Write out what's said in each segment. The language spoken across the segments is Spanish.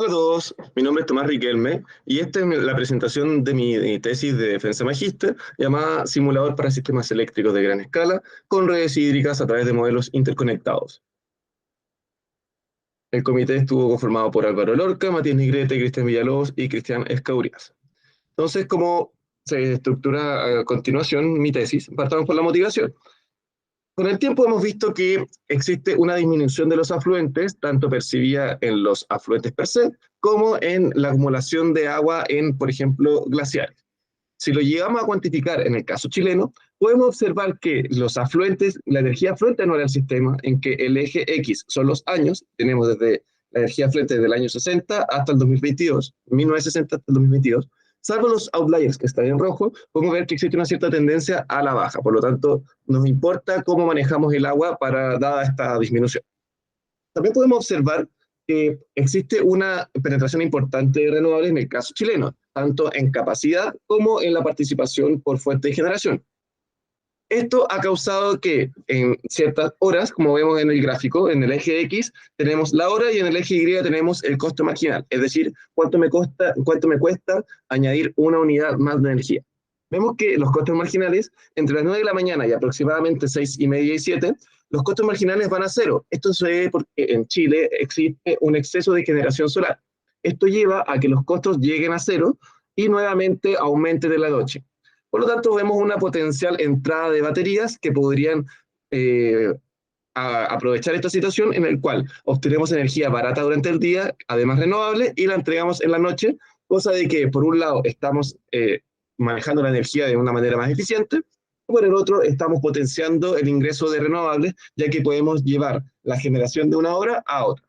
Hola a todos, mi nombre es Tomás Riquelme y esta es la presentación de mi tesis de defensa magíster llamada Simulador para sistemas eléctricos de gran escala con redes hídricas a través de modelos interconectados. El comité estuvo conformado por Álvaro Lorca, Matías Negrete, Cristian Villalobos y Cristian Escaurias. Entonces, ¿cómo se estructura a continuación mi tesis? Partamos por la motivación. Con el tiempo hemos visto que existe una disminución de los afluentes, tanto percibida en los afluentes per se, como en la acumulación de agua en, por ejemplo, glaciares. Si lo llegamos a cuantificar en el caso chileno, podemos observar que los afluentes, la energía afluente anual al sistema, en que el eje X son los años, tenemos desde la energía afluente desde el año 60 hasta el 2022, 1960 hasta el 2022, salvo los outliers que están en rojo, podemos ver que existe una cierta tendencia a la baja. Por lo tanto, nos importa cómo manejamos el agua dada esta disminución. También podemos observar que existe una penetración importante de renovables en el caso chileno, tanto en capacidad como en la participación por fuente de generación. Esto ha causado que en ciertas horas, como vemos en el gráfico, en el eje X tenemos la hora y en el eje Y tenemos el costo marginal, es decir, cuánto me cuesta añadir una unidad más de energía. Vemos que los costos marginales, entre las 9 de la mañana y aproximadamente 6:30 y 7, los costos marginales van a cero. Esto se debe porque en Chile existe un exceso de generación solar. Esto lleva a que los costos lleguen a cero y nuevamente aumente de la noche. Por lo tanto, vemos una potencial entrada de baterías que podrían aprovechar esta situación en el cual obtenemos energía barata durante el día, además renovable, y la entregamos en la noche, cosa de que por un lado estamos manejando la energía de una manera más eficiente, y por el otro estamos potenciando el ingreso de renovables, ya que podemos llevar la generación de una hora a otra.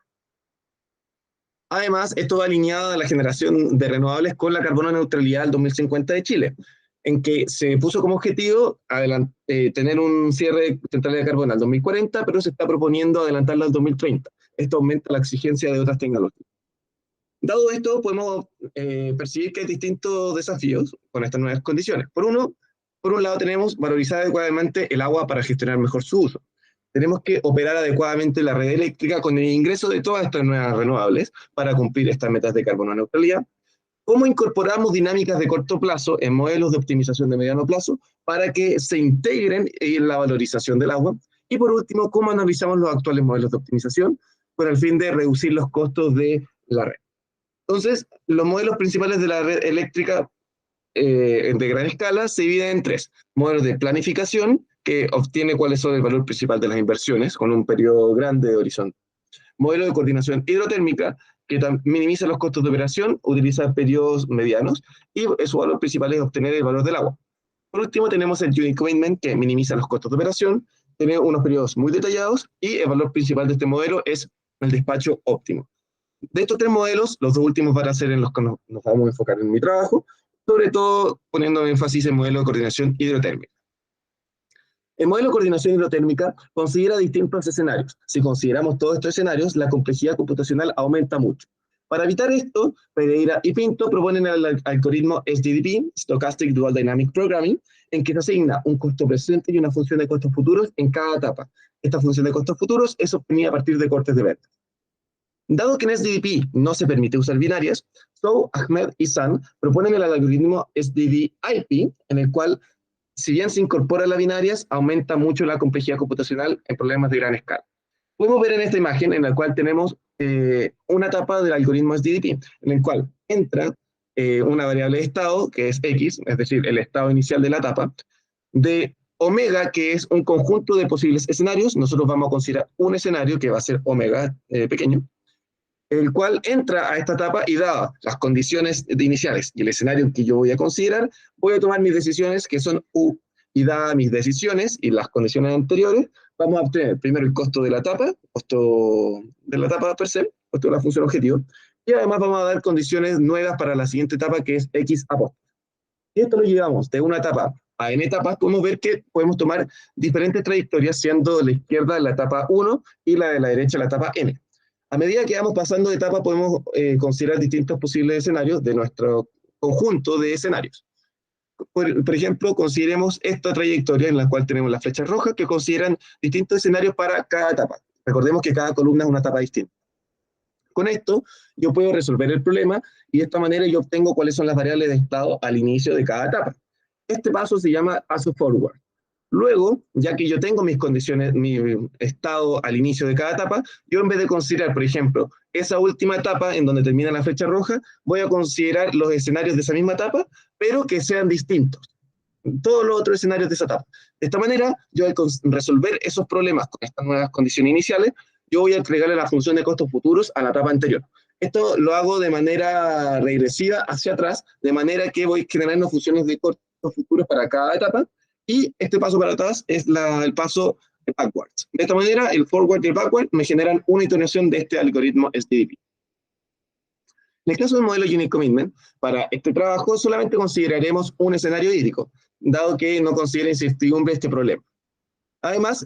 Además, esto va alineado a la generación de renovables con la carbono neutralidad del 2050 de Chile, en que se puso como objetivo tener un cierre de centrales de carbono al 2040, pero se está proponiendo adelantarlo al 2030. Esto aumenta la exigencia de otras tecnologías. Dado esto, podemos percibir que hay distintos desafíos con estas nuevas condiciones. Por un lado, tenemos valorizar adecuadamente el agua para gestionar mejor su uso. Tenemos que operar adecuadamente la red eléctrica con el ingreso de todas estas nuevas renovables para cumplir estas metas de carbono neutralidad. ¿Cómo incorporamos dinámicas de corto plazo en modelos de optimización de mediano plazo para que se integren en la valorización del agua? Y por último, ¿cómo analizamos los actuales modelos de optimización con el fin de reducir los costos de la red? Entonces, los modelos principales de la red eléctrica de gran escala se dividen en tres. Modelos de planificación, que obtiene cuáles son el valor principal de las inversiones con un periodo grande de horizonte. Modelo de coordinación hidrotérmica, que minimiza los costos de operación, utiliza periodos medianos, y su valor principal es obtener el valor del agua. Por último, tenemos el Unit Commitment, que minimiza los costos de operación, tiene unos periodos muy detallados, y el valor principal de este modelo es el despacho óptimo. De estos tres modelos, los dos últimos van a ser en los que nos vamos a enfocar en mi trabajo, sobre todo poniendo énfasis en el modelo de coordinación hidrotérmica. El modelo de coordinación hidrotérmica considera distintos escenarios. Si consideramos todos estos escenarios, la complejidad computacional aumenta mucho. Para evitar esto, Pereira y Pinto proponen el algoritmo SDDP, Stochastic Dual Dynamic Programming, en que se asigna un costo presente y una función de costos futuros en cada etapa. Esta función de costos futuros es obtenida a partir de cortes de ventas. Dado que en SDDP no se permite usar binarias, Zhou, Ahmed y San proponen el algoritmo SDDIP, en el cual, si bien se incorporan las binarias, aumenta mucho la complejidad computacional en problemas de gran escala. Podemos ver en esta imagen en la cual tenemos una etapa del algoritmo SDDP, en el cual entra una variable de estado, que es X, es decir, el estado inicial de la etapa, de omega, que es un conjunto de posibles escenarios. Nosotros vamos a considerar un escenario que va a ser omega pequeño, el cual entra a esta etapa y dada las condiciones iniciales y el escenario que yo voy a considerar, voy a tomar mis decisiones que son U, y dadas mis decisiones y las condiciones anteriores, vamos a obtener primero el costo de la etapa, costo de la etapa per se, costo de la función objetivo, y además vamos a dar condiciones nuevas para la siguiente etapa, que es X apóstrofe. Si esto lo llevamos de una etapa a n etapas, podemos ver que podemos tomar diferentes trayectorias, siendo de la izquierda la etapa 1 y la de la derecha la etapa n. A medida que vamos pasando de etapa, podemos considerar distintos posibles escenarios de nuestro conjunto de escenarios. Por ejemplo, consideremos esta trayectoria en la cual tenemos las flechas rojas que consideran distintos escenarios para cada etapa. Recordemos que cada columna es una etapa distinta. Con esto, yo puedo resolver el problema y de esta manera yo obtengo cuáles son las variables de estado al inicio de cada etapa. Este paso se llama paso forward. Luego, ya que yo tengo mis condiciones, mi estado al inicio de cada etapa, yo en vez de considerar, por ejemplo, esa última etapa en donde termina la flecha roja, voy a considerar los escenarios de esa misma etapa, pero que sean distintos. Todos los otros escenarios de esa etapa. De esta manera, yo al resolver esos problemas con estas nuevas condiciones iniciales, yo voy a agregarle la función de costos futuros a la etapa anterior. Esto lo hago de manera regresiva hacia atrás, de manera que voy generando funciones de costos futuros para cada etapa, y este paso para atrás es el paso backwards. De esta manera, el forward y el backward me generan una iteración de este algoritmo SDP. En el caso del modelo Unique Commitment, para este trabajo solamente consideraremos un escenario hídrico, dado que no considera incertidumbre este problema. Además,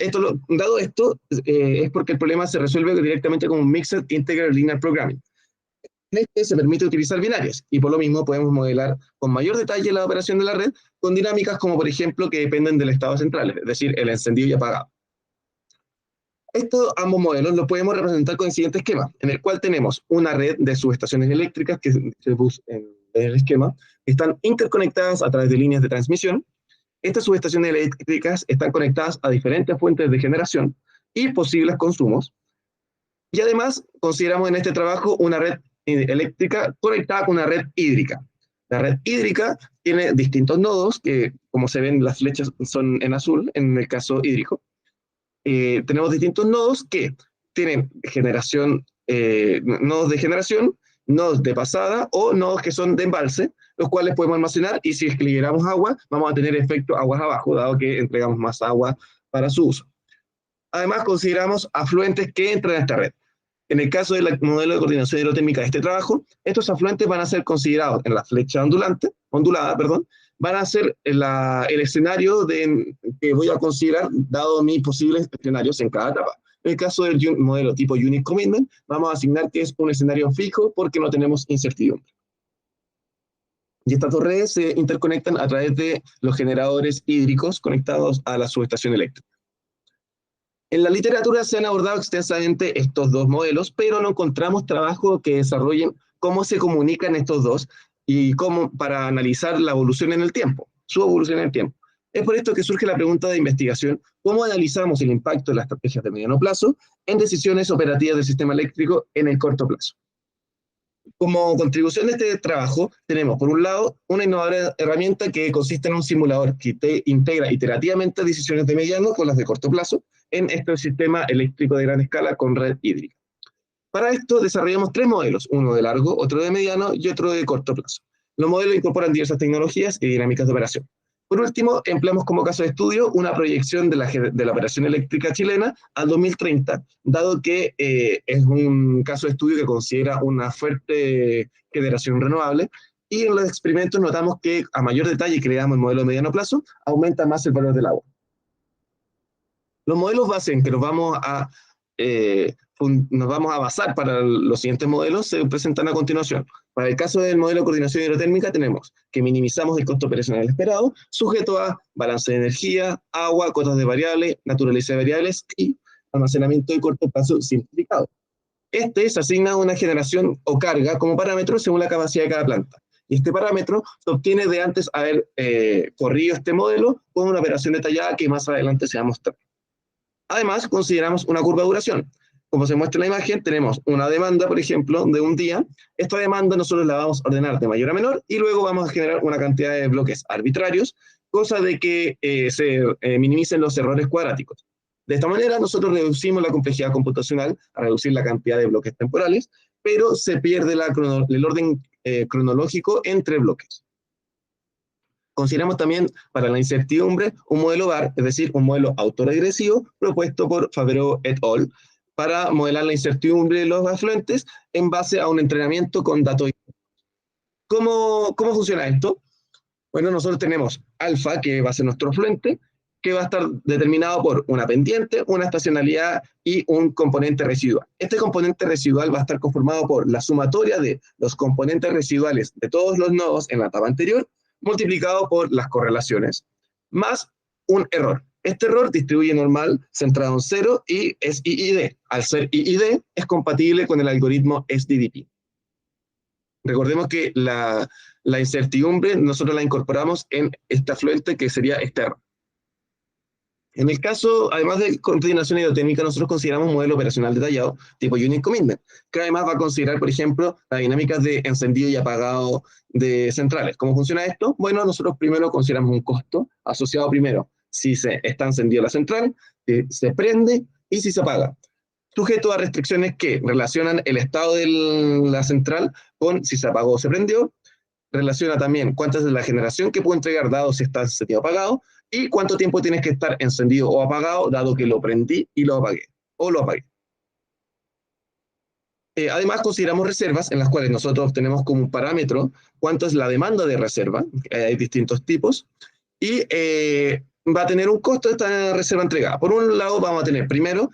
dado esto, es porque el problema se resuelve directamente con un Mixed Integer Linear Programming. En este se permite utilizar binarios, y por lo mismo podemos modelar con mayor detalle la operación de la red con dinámicas como, por ejemplo, que dependen del estado central, es decir, el encendido y apagado. Estos ambos modelos los podemos representar con el siguiente esquema, en el cual tenemos una red de subestaciones eléctricas, que se puso en el esquema, que están interconectadas a través de líneas de transmisión. Estas subestaciones eléctricas están conectadas a diferentes fuentes de generación y posibles consumos. Y además, consideramos en este trabajo una red eléctrica conectada con una red hídrica. La red hídrica tiene distintos nodos, que como se ven las flechas son en azul, en el caso hídrico. Tenemos distintos nodos que tienen nodos de generación, nodos de pasada o nodos que son de embalse, los cuales podemos almacenar, y si es que liberamos agua, vamos a tener efecto aguas abajo, dado que entregamos más agua para su uso. Además, consideramos afluentes que entran a esta red. En el caso del modelo de coordinación hidrotérmica de este trabajo, estos afluentes van a ser considerados en la flecha ondulada, van a ser el escenario que voy a considerar dado mis posibles escenarios en cada etapa. En el caso del modelo tipo Unique Commitment, vamos a asignar que es un escenario fijo porque no tenemos incertidumbre. Y estas dos redes se interconectan a través de los generadores hídricos conectados a la subestación eléctrica. En la literatura se han abordado extensamente estos dos modelos, pero no encontramos trabajos que desarrollen cómo se comunican estos dos y cómo para analizar la evolución en el tiempo, su evolución en el tiempo. Es por esto que surge la pregunta de investigación: ¿cómo analizamos el impacto de las estrategias de mediano plazo en decisiones operativas del sistema eléctrico en el corto plazo? Como contribución de este trabajo, tenemos por un lado una innovadora herramienta que consiste en un simulador que integra iterativamente decisiones de mediano con las de corto plazo en este sistema eléctrico de gran escala con red hídrica. Para esto desarrollamos tres modelos, uno de largo, otro de mediano y otro de corto plazo. Los modelos incorporan diversas tecnologías y dinámicas de operación. Por último, empleamos como caso de estudio una proyección de la operación eléctrica chilena al 2030, dado que es un caso de estudio que considera una fuerte generación renovable, y en los experimentos notamos que a mayor detalle que le damos el modelo de mediano plazo, aumenta más el valor del agua. Los modelos base en que nos vamos a basar para los siguientes modelos se presentan a continuación. Para el caso del modelo de coordinación hidrotérmica tenemos que minimizamos el costo operacional esperado, sujeto a balance de energía, agua, cotas de variables, naturaleza de variables y almacenamiento de corto plazo simplificado. Se asigna una generación o carga como parámetro según la capacidad de cada planta. Y este parámetro se obtiene de antes haber corrido este modelo con una operación detallada que más adelante se va a mostrar. Además, consideramos una curva de duración. Como se muestra en la imagen, tenemos una demanda, por ejemplo, de un día. Esta demanda nosotros la vamos a ordenar de mayor a menor y luego vamos a generar una cantidad de bloques arbitrarios, cosa de que se minimicen los errores cuadráticos. De esta manera, nosotros reducimos la complejidad computacional a reducir la cantidad de bloques temporales, pero se pierde el orden cronológico entre bloques. Consideramos también para la incertidumbre un modelo VAR, es decir, un modelo autoregresivo propuesto por Favreau et al. Para modelar la incertidumbre de los afluentes en base a un entrenamiento con datos. ¿Cómo funciona esto? Bueno, nosotros tenemos alfa, que va a ser nuestro afluente, que va a estar determinado por una pendiente, una estacionalidad y un componente residual. Este componente residual va a estar conformado por la sumatoria de los componentes residuales de todos los nodos en la etapa anterior, multiplicado por las correlaciones, más un error. Este error distribuye normal centrado en 0 y es IID. Al ser IID, es compatible con el algoritmo SDDP. Recordemos que la incertidumbre nosotros la incorporamos en este afluente que sería este error. En el caso, además de coordinación hidrotécnica, nosotros consideramos un modelo operacional detallado tipo Unit Commitment, que además va a considerar, por ejemplo, las dinámicas de encendido y apagado de centrales. ¿Cómo funciona esto? Bueno, nosotros primero consideramos un costo asociado primero si se está encendido la central, si se prende y si se apaga, sujeto a restricciones que relacionan el estado de la central con si se apagó o se prendió, relaciona también cuánta es la generación que puedo entregar dado si está encendido o apagado, y cuánto tiempo tienes que estar encendido o apagado dado que lo prendí y lo apagué, o lo apagué. Además, consideramos reservas en las cuales nosotros tenemos como parámetro cuánto es la demanda de reserva, hay distintos tipos, y va a tener un costo esta reserva entregada. Por un lado, vamos a tener primero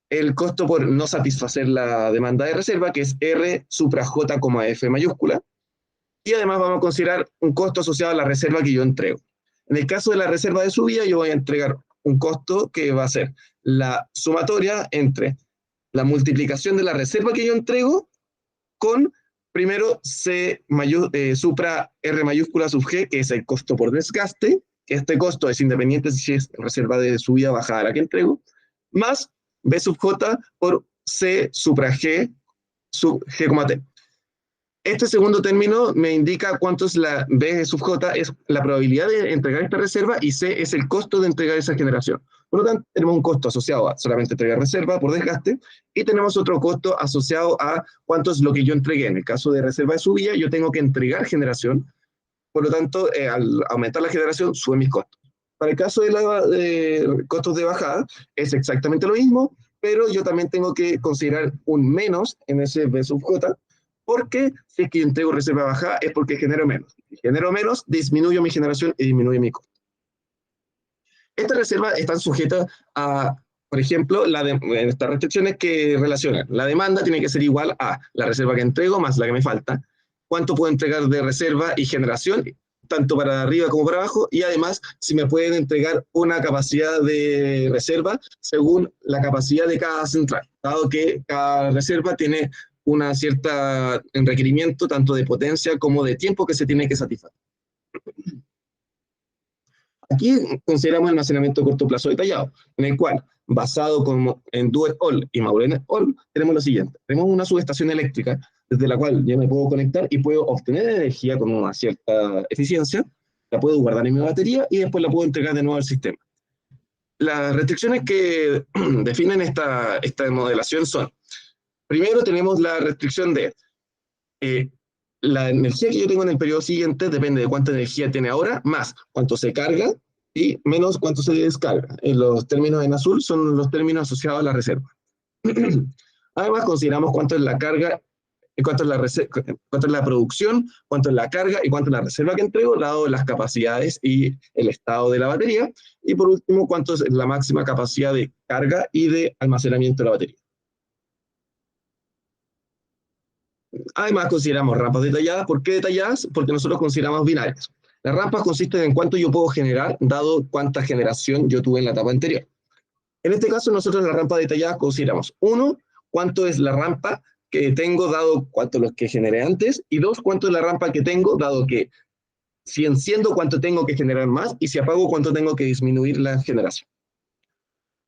el costo por no satisfacer la demanda de reserva, que es R supra J, F mayúscula, y además vamos a considerar un costo asociado a la reserva que yo entrego. En el caso de la reserva de subida, yo voy a entregar un costo que va a ser la sumatoria entre la multiplicación de la reserva que yo entrego con, primero, supra R mayúscula sub G, que es el costo por desgaste, que este costo es independiente si es reserva de subida o bajada la que entrego, más B sub J por C supra G sub G, T. Este segundo término me indica cuánto es la B sub J, es la probabilidad de entregar esta reserva, y C es el costo de entregar esa generación. Por lo tanto, tenemos un costo asociado a solamente entregar reserva por desgaste, y tenemos otro costo asociado a cuánto es lo que yo entregué. En el caso de reserva de subida, yo tengo que entregar generación, por lo tanto, al aumentar la generación, suben mis costos. Para el caso de costos de bajada, es exactamente lo mismo, pero yo también tengo que considerar un menos en ese B sub J, porque si es que entrego reserva bajada es porque genero menos. Si genero menos, disminuyo mi generación y disminuye mi costo. Estas reservas están sujetas a, por ejemplo, estas restricciones que relacionan. La demanda tiene que ser igual a la reserva que entrego más la que me falta. Cuánto puedo entregar de reserva y generación, tanto para arriba como para abajo, y además si me pueden entregar una capacidad de reserva según la capacidad de cada central, dado que cada reserva tiene una cierta requerimiento tanto de potencia como de tiempo que se tiene que satisfacer. Aquí consideramos el almacenamiento a corto plazo detallado, en el cual, basado en Do et al y Maureen et al, tenemos lo siguiente. Tenemos una subestación eléctrica desde la cual yo me puedo conectar y puedo obtener energía con una cierta eficiencia, la puedo guardar en mi batería y después la puedo entregar de nuevo al sistema. Las restricciones que definen esta modelación son: primero tenemos la restricción de la energía que yo tengo en el periodo siguiente depende de cuánta energía tiene ahora, más cuánto se carga y menos cuánto se descarga. Los términos en azul son los términos asociados a la reserva. Además, consideramos cuánto es la carga, cuánto es la producción, cuánto es la carga y cuánto es la reserva que entrego, dado las capacidades y el estado de la batería. Y por último, cuánto es la máxima capacidad de carga y de almacenamiento de la batería. Además, consideramos rampas detalladas. ¿Por qué detalladas? Porque nosotros consideramos binarias. Las rampas consisten en cuánto yo puedo generar, dado cuánta generación yo tuve en la etapa anterior. En este caso, nosotros en la rampa detallada consideramos, 1, cuánto es la rampa que tengo, dado cuánto los que generé antes, y 2, cuánto es la rampa que tengo, dado que si enciendo, cuánto tengo que generar más, y si apago, cuánto tengo que disminuir la generación.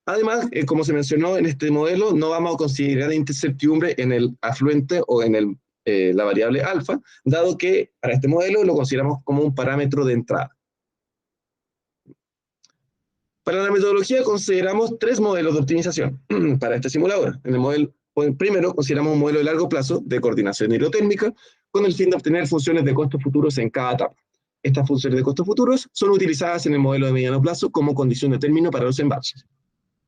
Además, como se mencionó en este modelo, no vamos a considerar incertidumbre en el afluente o en la variable alfa, dado que para este modelo lo consideramos como un parámetro de entrada. Para la metodología consideramos 3 modelos de optimización para este simulador. En el modelo primero consideramos un modelo de largo plazo de coordinación hidrotérmica con el fin de obtener funciones de costos futuros en cada etapa. Estas funciones de costos futuros son utilizadas en el modelo de mediano plazo como condición de término para los embalses.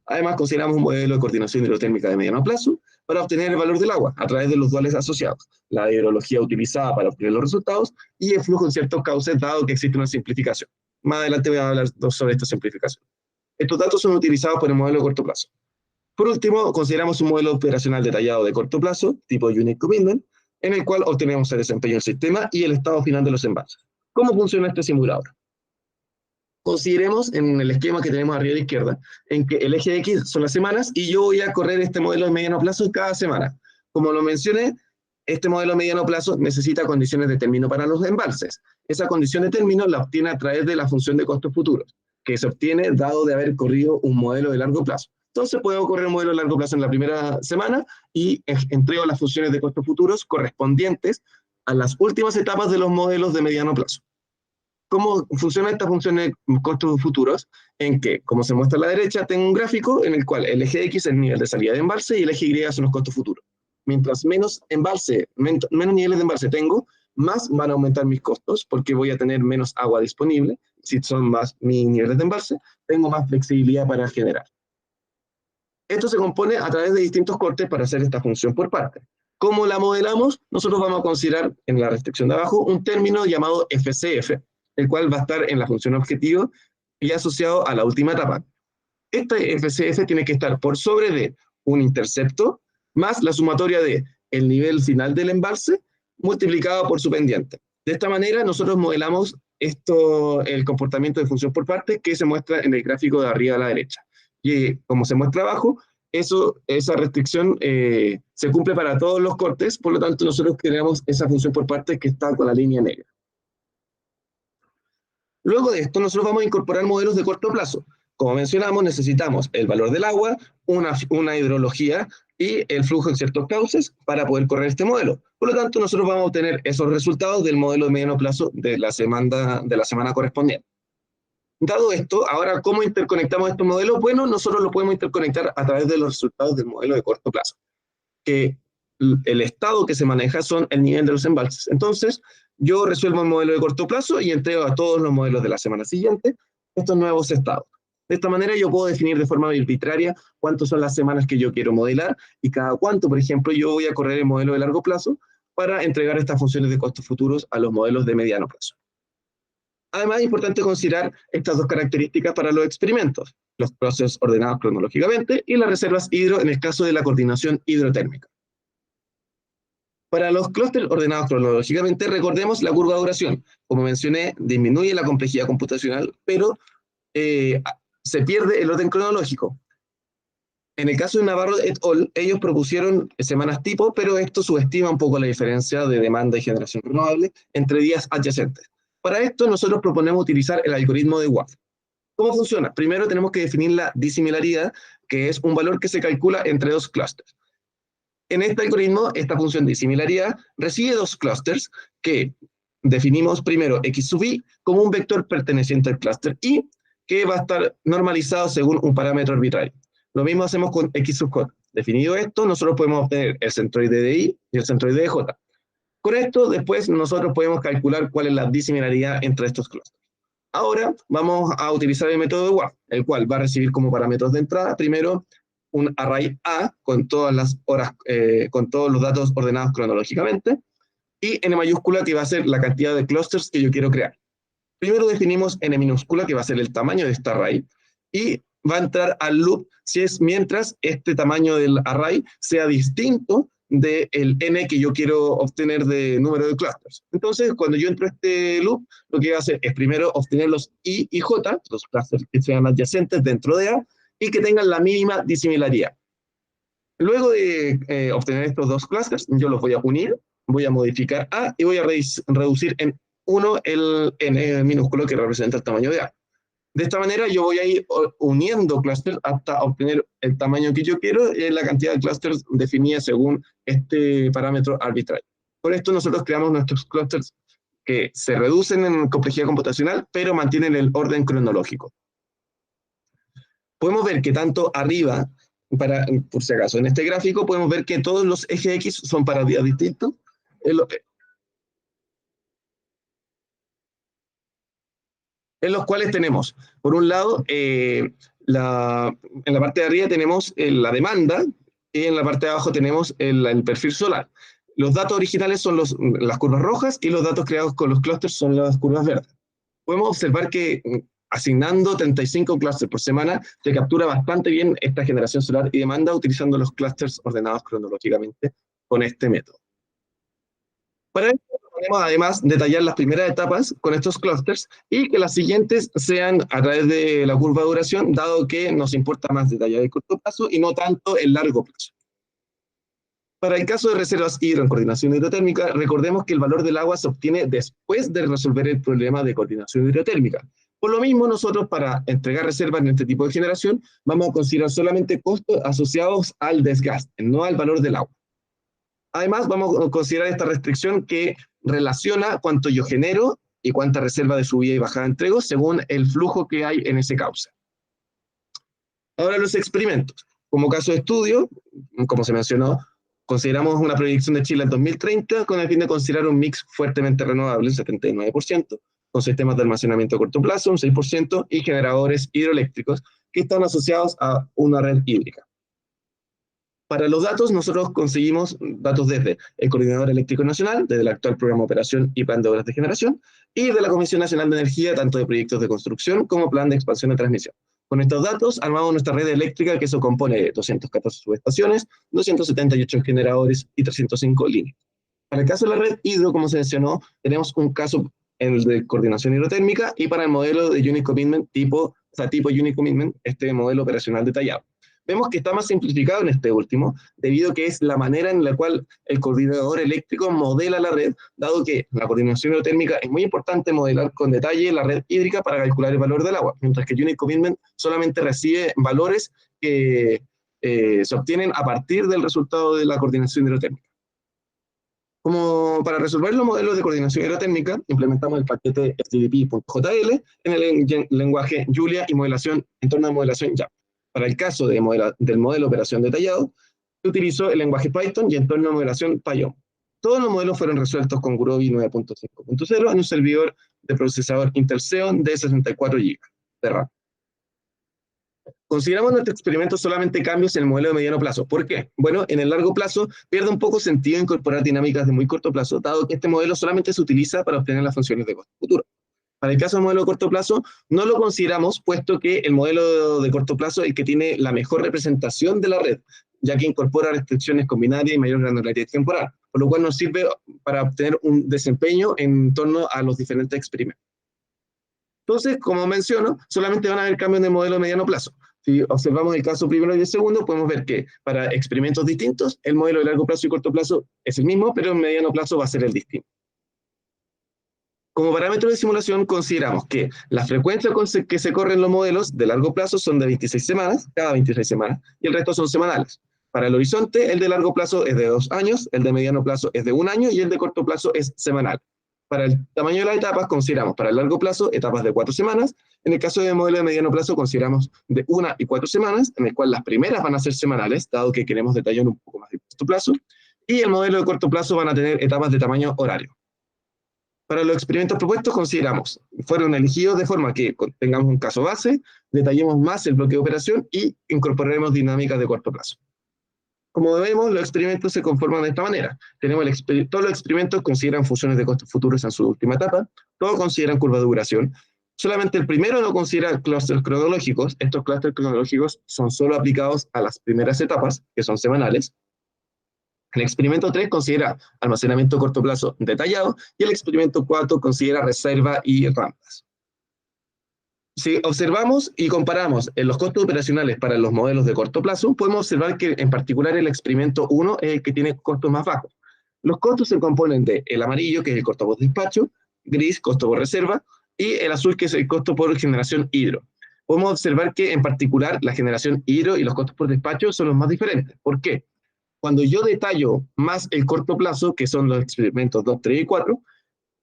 Además, consideramos un modelo de coordinación hidrotérmica de mediano plazo para obtener el valor del agua a través de los duales asociados, la hidrología utilizada para obtener los resultados y el flujo en ciertos cauces, dado que existe una simplificación. Más adelante voy a hablar sobre esta simplificación. Estos datos son utilizados por el modelo de corto plazo. Por último, consideramos un modelo operacional detallado de corto plazo, tipo Unit Commitment, en el cual obtenemos el desempeño del sistema y el estado final de los envases. ¿Cómo funciona este simulador? Consideremos en el esquema que tenemos arriba a la izquierda, en que el eje X son las semanas y yo voy a correr este modelo de mediano plazo cada semana. Como lo mencioné, este modelo de mediano plazo necesita condiciones de término para los embalses. Esa condición de término la obtiene a través de la función de costos futuros, que se obtiene dado de haber corrido un modelo de largo plazo. Entonces puedo correr un modelo de largo plazo en la primera semana y entrego las funciones de costos futuros correspondientes a las últimas etapas de los modelos de mediano plazo. ¿Cómo funciona esta función de costos futuros? En que, como se muestra a la derecha, tengo un gráfico en el cual el eje X es el nivel de salida de embalse y el eje Y son los costos futuros. Mientras menos niveles de embalse tengo, más van a aumentar mis costos porque voy a tener menos agua disponible. Si son más mis niveles de embalse, tengo más flexibilidad para generar. Esto se compone a través de distintos cortes para hacer esta función por parte. ¿Cómo la modelamos? Nosotros vamos a considerar en la restricción de abajo un término llamado FCF, el cual va a estar en la función objetivo y asociado a la última etapa. Este FCF tiene que estar por sobre de un intercepto más la sumatoria de el nivel final del embalse multiplicado por su pendiente. De esta manera nosotros modelamos el comportamiento de función por parte que se muestra en el gráfico de arriba a la derecha. Y como se muestra abajo, esa restricción se cumple para todos los cortes, por lo tanto nosotros creamos esa función por parte que está con la línea negra. Luego de esto, nosotros vamos a incorporar modelos de corto plazo. Como mencionamos, necesitamos el valor del agua, una hidrología y el flujo en ciertos cauces para poder correr este modelo. Por lo tanto, nosotros vamos a obtener esos resultados del modelo de mediano plazo de la semana correspondiente. Dado esto, ahora, ¿cómo interconectamos estos modelos? Bueno, nosotros lo podemos interconectar a través de los resultados del modelo de corto plazo, que el estado que se maneja son el nivel de los embalses. Entonces, yo resuelvo el modelo de corto plazo y entrego a todos los modelos de la semana siguiente estos nuevos estados. De esta manera yo puedo definir de forma arbitraria cuántas son las semanas que yo quiero modelar y cada cuánto, por ejemplo, yo voy a correr el modelo de largo plazo para entregar estas funciones de costos futuros a los modelos de mediano plazo. Además, es importante considerar estas dos características para los experimentos, los clusters ordenados cronológicamente y las reservas hidro en el caso de la coordinación hidrotérmica. Para los clústeres ordenados cronológicamente, recordemos la curva de duración. Como mencioné, disminuye la complejidad computacional, pero se pierde el orden cronológico. En el caso de Navarro et al., ellos propusieron semanas tipo, pero esto subestima un poco la diferencia de demanda y generación renovable entre días adyacentes. Para esto, nosotros proponemos utilizar el algoritmo de WAF. ¿Cómo funciona? Primero tenemos que definir la disimilaridad, que es un valor que se calcula entre dos clústeres. En este algoritmo, esta función de similaridad recibe dos clústeres que definimos primero x sub i como un vector perteneciente al clúster i que va a estar normalizado según un parámetro arbitrario. Lo mismo hacemos con x sub j. Definido esto, nosotros podemos obtener el centroide de i y el centroide de j. Con esto, después nosotros podemos calcular cuál es la disimilaridad entre estos clústeres. Ahora vamos a utilizar el método de WAF, el cual va a recibir como parámetros de entrada primero un array A con todas las horas, con todos los datos ordenados cronológicamente, y N mayúscula que va a ser la cantidad de clusters que yo quiero crear. Primero definimos N minúscula que va a ser el tamaño de este array, y va a entrar al loop si es mientras este tamaño del array sea distinto del N que yo quiero obtener de número de clusters. Entonces, cuando yo entro a este loop, lo que va a hacer es primero obtener los I y J, los clusters que sean adyacentes dentro de A, y que tengan la mínima disimilaridad. Luego de obtener estos dos clusters, yo los voy a unir, voy a modificar A y voy a reducir en 1 el N minúsculo que representa el tamaño de A. De esta manera yo voy a ir uniendo clusters hasta obtener el tamaño que yo quiero y la cantidad de clusters definida según este parámetro arbitrario. Por esto nosotros creamos nuestros clusters que se reducen en complejidad computacional, pero mantienen el orden cronológico. Podemos ver que tanto arriba, por si acaso, en este gráfico podemos ver que todos los ejes X son para días distintos. En los cuales tenemos, por un lado, en la parte de arriba tenemos la demanda y en la parte de abajo tenemos el perfil solar. Los datos originales son las curvas rojas y los datos creados con los clústeres son las curvas verdes. Podemos observar que asignando 35 clústeres por semana se captura bastante bien esta generación solar y demanda utilizando los clústeres ordenados cronológicamente con este método. Para esto Podemos además detallar las primeras etapas con estos clústeres y que las siguientes sean a través de la curva de duración, dado que nos importa más detallar el corto plazo y no tanto el largo plazo. Para el caso de reservas hidro en coordinación hidrotérmica, recordemos que el valor del agua se obtiene después de resolver el problema de coordinación hidrotérmica. Por lo mismo, nosotros para entregar reservas en este tipo de generación, vamos a considerar solamente costos asociados al desgaste, no al valor del agua. Además, vamos a considerar esta restricción que relaciona cuánto yo genero y cuánta reserva de subida y bajada entrego según el flujo que hay en ese cauce. Ahora los experimentos. Como caso de estudio, como se mencionó, consideramos una proyección de Chile en 2030 con el fin de considerar un mix fuertemente renovable, 79%, con sistemas de almacenamiento a corto plazo, un 6%, y generadores hidroeléctricos que están asociados a una red hídrica. Para los datos, nosotros conseguimos datos desde el Coordinador Eléctrico Nacional, desde el actual programa de operación y plan de obras de generación, y de la Comisión Nacional de Energía, tanto de proyectos de construcción como plan de expansión y transmisión. Con estos datos armamos nuestra red eléctrica, que eso compone de 214 subestaciones, 278 generadores y 305 líneas. Para el caso de la red hidro, como se mencionó, tenemos un caso en el de coordinación hidrotérmica y para el modelo de Unit Commitment tipo Unit Commitment, este modelo operacional detallado. Vemos que está más simplificado en este último, debido a que es la manera en la cual el coordinador eléctrico modela la red, dado que la coordinación hidrotérmica es muy importante modelar con detalle la red hídrica para calcular el valor del agua, mientras que Unit Commitment solamente recibe valores que se obtienen a partir del resultado de la coordinación hidrotérmica. Como para resolver los modelos de coordinación hidrotérmica, implementamos el paquete FDP.jl en el lenguaje Julia y modelación, entorno de modelación Java. Para el caso del modelo operación detallado, utilizó el lenguaje Python y entorno de modelación PyOM. Todos los modelos fueron resueltos con Groovy 9.5.0 en un servidor de procesador Intel Xeon de 64 GB de RAM. Consideramos nuestro experimento solamente cambios en el modelo de mediano plazo. ¿Por qué? Bueno, en el largo plazo pierde un poco sentido incorporar dinámicas de muy corto plazo, dado que este modelo solamente se utiliza para obtener las funciones de costo futuro. Para el caso del modelo de corto plazo, no lo consideramos, puesto que el modelo de corto plazo es el que tiene la mejor representación de la red, ya que incorpora restricciones combinarias y mayor granularidad temporal, por lo cual nos sirve para obtener un desempeño en torno a los diferentes experimentos. Entonces, como menciono, solamente van a haber cambios en el modelo de mediano plazo. Si observamos el caso primero y el segundo, podemos ver que para experimentos distintos, el modelo de largo plazo y corto plazo es el mismo, pero en mediano plazo va a ser el distinto. Como parámetro de simulación, consideramos que la frecuencia que se corren los modelos de largo plazo son de 26 semanas, cada 26 semanas, y el resto son semanales. Para el horizonte, el de largo plazo es de 2 años, el de mediano plazo es de 1 año y el de corto plazo es semanal. Para el tamaño de las etapas, consideramos para el largo plazo etapas de 4 semanas. En el caso del modelo de mediano plazo, consideramos de 1 y 4 semanas, en el cual las primeras van a ser semanales, dado que queremos detallar un poco más de corto plazo. Y el modelo de corto plazo van a tener etapas de tamaño horario. Para los experimentos propuestos, consideramos, fueron elegidos de forma que tengamos un caso base, detallemos más el bloque de operación y incorporaremos dinámicas de corto plazo. Como vemos, los experimentos se conforman de esta manera. Todos los experimentos consideran funciones de costos futuros en su última etapa, todos consideran curva de duración. Solamente el primero no considera clústeres cronológicos. Estos clústeres cronológicos son solo aplicados a las primeras etapas, que son semanales. El experimento 3 considera almacenamiento a corto plazo detallado y el experimento 4 considera reserva y rampas. Si observamos y comparamos los costos operacionales para los modelos de corto plazo, podemos observar que en particular el experimento 1 es el que tiene costos más bajos. Los costos se componen de el amarillo, que es el costo por despacho, gris, costo por reserva, y el azul, que es el costo por generación hidro. Podemos observar que en particular la generación hidro y los costos por despacho son los más diferentes. ¿Por qué? Cuando yo detallo más el corto plazo, que son los experimentos 2, 3 y 4,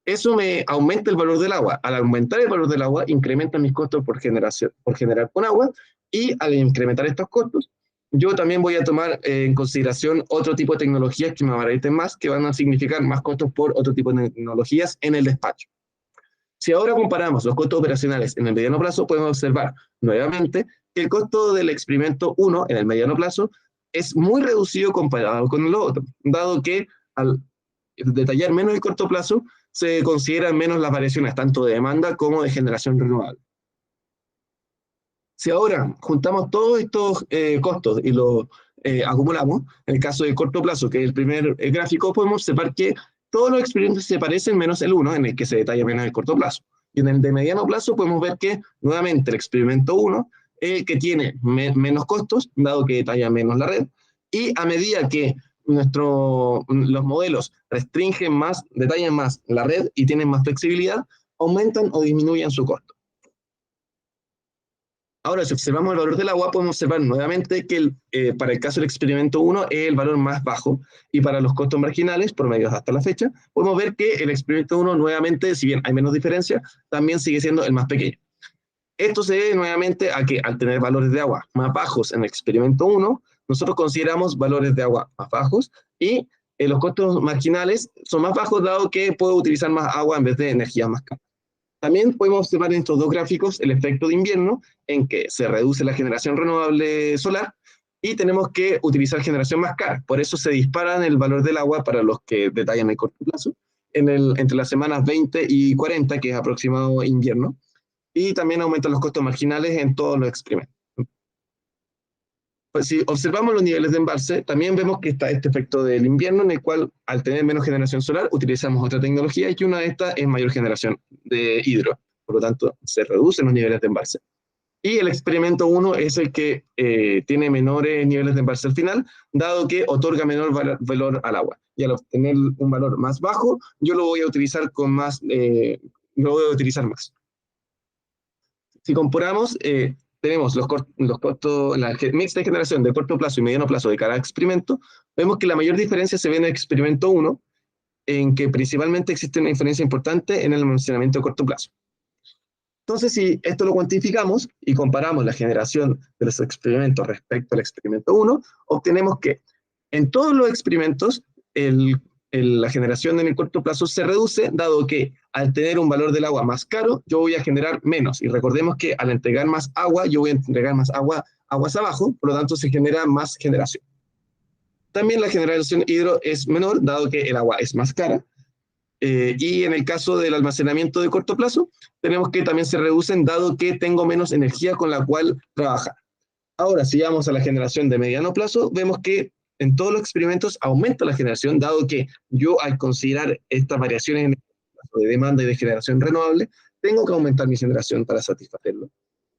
eso me aumenta el valor del agua. Al aumentar el valor del agua, incrementa mis costos por generar con agua, y al incrementar estos costos, yo también voy a tomar en consideración otro tipo de tecnologías que me abareten más, que van a significar más costos por otro tipo de tecnologías en el despacho. Si ahora comparamos los costos operacionales en el mediano plazo, podemos observar nuevamente que el costo del experimento 1 en el mediano plazo es muy reducido comparado con el otro, dado que al detallar menos el corto plazo, se consideran menos las variaciones tanto de demanda como de generación renovable. Si ahora juntamos todos estos costos y los acumulamos, en el caso de corto plazo, que es el primer gráfico, podemos observar que todos los experimentos se parecen menos el uno, en el que se detalla menos el corto plazo. Y en el de mediano plazo podemos ver que, nuevamente, el experimento 1 es el que tiene menos costos, dado que detalla menos la red, y a medida que los modelos restringen más, detallan más la red y tienen más flexibilidad, aumentan o disminuyen su costo. Ahora, si observamos el valor del agua, podemos observar nuevamente que para el caso del experimento 1 es el valor más bajo, y para los costos marginales, promedios hasta la fecha, podemos ver que el experimento 1 nuevamente, si bien hay menos diferencia, también sigue siendo el más pequeño. Esto se debe nuevamente a que al tener valores de agua más bajos en el experimento 1, nosotros consideramos valores de agua más bajos, y los costos marginales son más bajos dado que puedo utilizar más agua en vez de energía más cara. También podemos observar en estos dos gráficos el efecto de invierno, en que se reduce la generación renovable solar y tenemos que utilizar generación más cara. Por eso se disparan el valor del agua para los que detallan el corto plazo, entre las semanas 20 y 40, que es aproximado invierno, y también aumentan los costos marginales en todos los experimentos. Pues si observamos los niveles de embalse, también vemos que está este efecto del invierno, en el cual al tener menos generación solar utilizamos otra tecnología, y que una de estas es mayor generación de hidro. Por lo tanto, se reducen los niveles de embalse. Y el experimento 1 es el que tiene menores niveles de embalse al final, dado que otorga menor valor al agua. Y al obtener un valor más bajo, yo lo voy a utilizar con más, lo voy a utilizar más. Si comparamos, tenemos los costos, la mixta de generación de corto plazo y mediano plazo de cada experimento, vemos que la mayor diferencia se ve en el experimento 1, en que principalmente existe una diferencia importante en el almacenamiento de corto plazo. Entonces, si esto lo cuantificamos y comparamos la generación de los experimentos respecto al experimento 1, obtenemos que en todos los experimentos la generación en el corto plazo se reduce, dado que al tener un valor del agua más caro, yo voy a generar menos. Y recordemos que al entregar más agua, yo voy a entregar más agua aguas abajo, por lo tanto se genera más generación. También la generación hidro es menor, dado que el agua es más cara. Y en el caso del almacenamiento de corto plazo, tenemos que también se reducen, dado que tengo menos energía con la cual trabajar. Ahora, si vamos a la generación de mediano plazo, vemos que en todos los experimentos aumenta la generación, dado que yo, al considerar estas variaciones en el caso de demanda y de generación renovable, tengo que aumentar mi generación para satisfacerlo.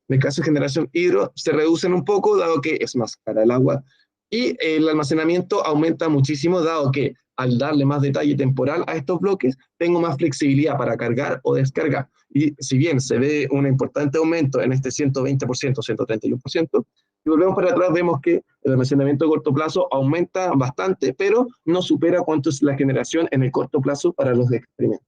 En el caso de generación hidro, se reducen un poco, dado que es más cara el agua, y el almacenamiento aumenta muchísimo, dado que al darle más detalle temporal a estos bloques, tengo más flexibilidad para cargar o descargar. Y si bien se ve un importante aumento en este 120%, 131%, si volvemos para atrás, vemos que el almacenamiento de corto plazo aumenta bastante, pero no supera cuánto es la generación en el corto plazo para los experimentos.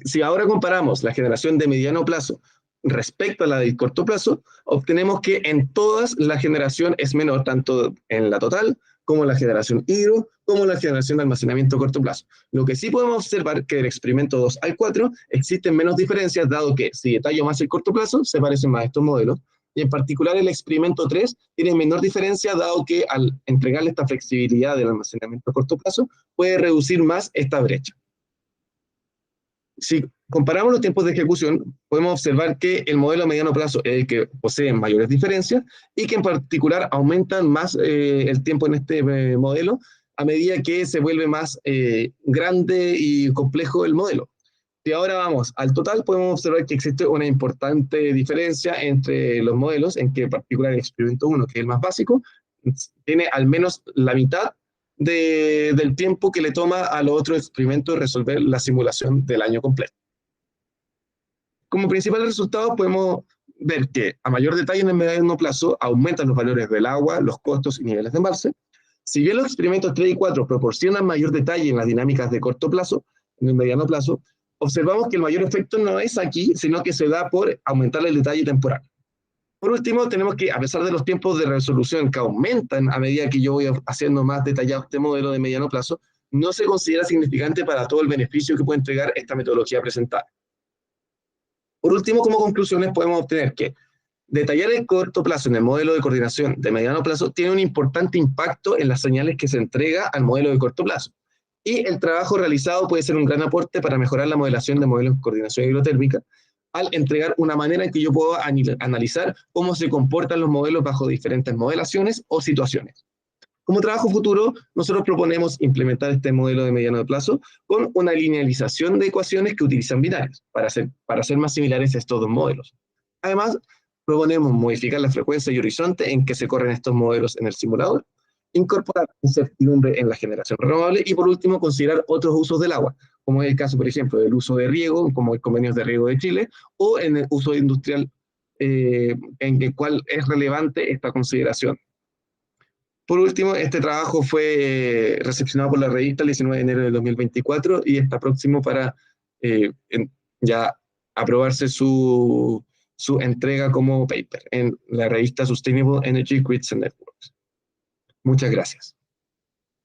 Si ahora comparamos la generación de mediano plazo respecto a la de corto plazo, obtenemos que en todas la generación es menor, tanto en la total como la generación hidro, como la generación de almacenamiento a corto plazo. Lo que sí podemos observar que del experimento 2 al 4 existen menos diferencias, dado que si detallo más el corto plazo, se parecen más a estos modelos, y en particular el experimento 3 tiene menor diferencia, dado que al entregarle esta flexibilidad del almacenamiento a corto plazo, puede reducir más esta brecha. Si comparamos los tiempos de ejecución, podemos observar que el modelo a mediano plazo es el que posee mayores diferencias, y que en particular aumentan más el tiempo en este modelo a medida que se vuelve más grande y complejo el modelo. Si ahora vamos al total, podemos observar que existe una importante diferencia entre los modelos, en que en particular el experimento 1, que es el más básico, tiene al menos la mitad del tiempo que le toma a los otros experimentos resolver la simulación del año completo. Como principal resultado, podemos ver que a mayor detalle en el mediano plazo aumentan los valores del agua, los costos y niveles de embalse. Si bien los experimentos 3 y 4 proporcionan mayor detalle en las dinámicas de corto plazo, en el mediano plazo, observamos que el mayor efecto no es aquí, sino que se da por aumentar el detalle temporal. Por último, tenemos que, a pesar de los tiempos de resolución que aumentan a medida que yo voy haciendo más detallado este modelo de mediano plazo, no se considera significante para todo el beneficio que puede entregar esta metodología presentada. Por último, como conclusiones, podemos obtener que detallar el corto plazo en el modelo de coordinación de mediano plazo tiene un importante impacto en las señales que se entrega al modelo de corto plazo. Y el trabajo realizado puede ser un gran aporte para mejorar la modelación de modelos de coordinación hidrotérmica, al entregar una manera en que yo puedo analizar cómo se comportan los modelos bajo diferentes modelaciones o situaciones. Como trabajo futuro, nosotros proponemos implementar este modelo de mediano plazo con una linealización de ecuaciones que utilizan binarios para hacer más similares a estos dos modelos. Además, proponemos modificar la frecuencia y horizonte en que se corren estos modelos en el simulador, incorporar incertidumbre en la generación renovable y, por último, considerar otros usos del agua, como es el caso, por ejemplo, del uso de riego, como el Convenio de Riego de Chile, o en el uso industrial, en el cual es relevante esta consideración. Por último, este trabajo fue recepcionado por la revista el 19 de enero del 2024 y está próximo para ya aprobarse su entrega como paper en la revista Sustainable Energy Grids and Networks. Muchas gracias.